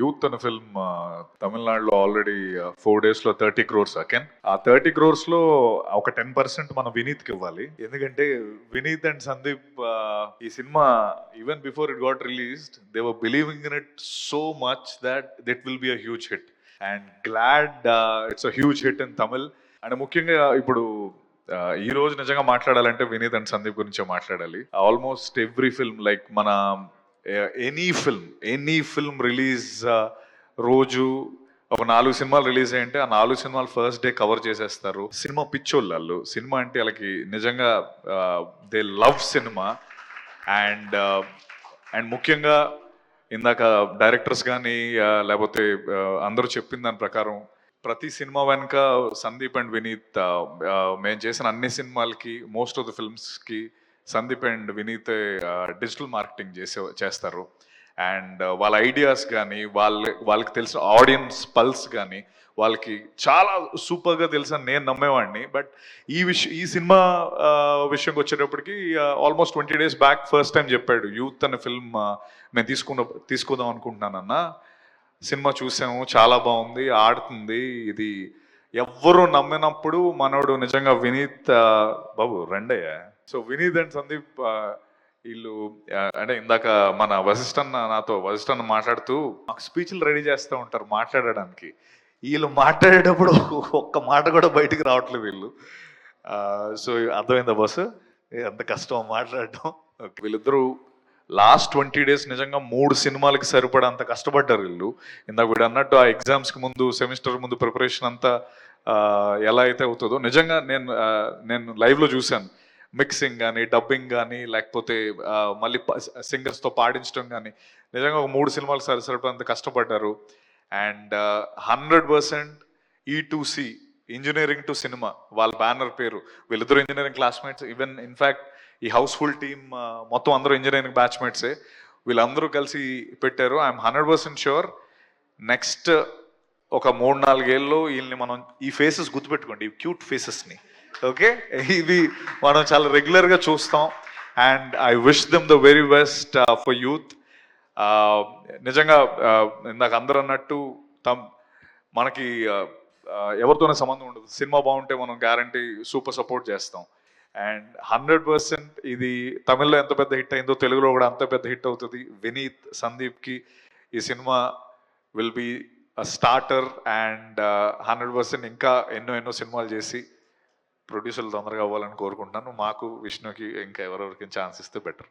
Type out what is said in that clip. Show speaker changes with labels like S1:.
S1: Youth అనే film తమిళనాడులో already 4 days లో 30 crores అకెన్. ఆ 30 crores లో ఒక 10% మనం వినీత్కి ఇవ్వాలి. ఎందుకంటే వినీత్ అండ్ సందీప్ ఈ cinema even before it got released they were believing in it so much that it will be a huge hit and glad it's a huge hit in Tamil. And ముఖ్యంగా ఇప్పుడు ఈ రోజు నిజంగా మాట్లాడాలంటే వినీత్ అండ్ సందీప్ గురించే మాట్లాడాలి. ఆల్మోస్ట్ ఎవ్రీ ఫిల్మ్ లైక్ మన any film release రోజు ఒక 4 సినిమాలు రిలీజ్ అయ్యంటే ఆ 4 సినిమాలు ఫస్ట్ డే కవర్ చేసేస్తారు. సినిమా పిచ్చోళ్ళు వాళ్ళు. సినిమా అంటే వాళ్ళకి నిజంగా they love cinema. And and ముఖ్యంగా ఇందాక డైరెక్టర్స్ కానీ లేకపోతే అందరూ చెప్పిన దాని ప్రకారం ప్రతి సినిమా వెనుక సందీప్ అండ్ వినీత్ మేము చేసిన అన్ని సినిమాలకి మోస్ట్ ఆఫ్ ద ఫిల్మ్స్కి Sandeep and Vineet digital marketing చేస్తారు. అండ్ వాళ్ళ ఐడియాస్ కానీ వాళ్ళకి తెలిసిన ఆడియన్స్ పల్స్ కానీ వాళ్ళకి చాలా సూపర్గా తెలుసని నేను నమ్మేవాడిని. బట్ ఈ సినిమా విషయంకి వచ్చేటప్పటికి almost 20 days back first time చెప్పాడు యూత్ అనే ఫిల్మ్ మేము తీసుకుందాం అనుకుంటున్నానన్నా. సినిమా చూసాము, చాలా బాగుంది, ఆడుతుంది. ఇది ఎవ్వరు నమ్మినప్పుడు మనోడు నిజంగా వినీత్ బాబు రండయ్య. సో వినీత్ అండ్ సందీప్ వీళ్ళు అంటే ఇందాక మన వశిష్ఠన్న మాట్లాడుతూ మాకు స్పీచ్లు రెడీ చేస్తూ ఉంటారు మాట్లాడడానికి. వీళ్ళు మాట్లాడేటప్పుడు ఒక్క మాట కూడా బయటికి రావట్లేదు వీళ్ళు. సో అర్థమైందా బస్సు ఎంత కష్టం మాట్లాడటం. వీళ్ళిద్దరూ లాస్ట్ 20 days నిజంగా 3 సినిమాలకి సరిపడంత కష్టపడ్డారు వీళ్ళు. ఇందాక వీడు అన్నట్టు ఆ ఎగ్జామ్స్కి ముందు సెమిస్టర్ ముందు ప్రిపరేషన్ అంతా ఎలా అయితే అవుతుందో నిజంగా నేను లైవ్లో చూశాను. మిక్సింగ్ కానీ డబ్బింగ్ కానీ లేకపోతే మళ్ళీ సింగర్స్తో పాడించడం కానీ నిజంగా ఒక 3 సినిమాలకు సరిపడంత కష్టపడ్డారు. And 100% E2C engineering to cinema వాళ్ళ బ్యానర్ పేరు. వీళ్ళిద్దరు ఇంజనీరింగ్ క్లాస్మేట్స్. ఈవెన్ ఇన్ఫ్యాక్ట్ ఈ హౌస్ఫుల్ టీమ్ మొత్తం అందరూ ఇంజనీరింగ్ బ్యాచ్మేట్సే. వీళ్ళందరూ కలిసి పెట్టారు. ఐఎమ్ 100% షూర్ నెక్స్ట్ ఒక 3-4 ఏళ్ళలో వీళ్ళని మనం ఈ ఫేసెస్ గుర్తుపెట్టుకోండి, ఈ క్యూట్ ఫేసెస్ని. ఓకే, ఇవి మనం చాలా రెగ్యులర్గా చూస్తాం. And I wish them the very best for youth. నిజంగా ఇందాక అందరూ అన్నట్టు మనకి ఎవరితోనే సంబంధం ఉండదు. సినిమా బాగుంటే మనం గ్యారంటీ సూపర్ సపోర్ట్ చేస్తాం. అండ్ 100% ఇది తమిళ్లో ఎంత పెద్ద హిట్ అయిందో తెలుగులో కూడా అంత పెద్ద హిట్ అవుతుంది. వినీత్ సందీప్కి ఈ cinema will be a starter. And 100% ఇంకా ఎన్నో సినిమాలు చేసి ప్రొడ్యూసర్లు తొందరగా అవ్వాలని కోరుకుంటున్నాను. మాకు విష్ణుకి ఇంకా ఎవరెవరికి ఛాన్స్ ఇస్తే బెటర్.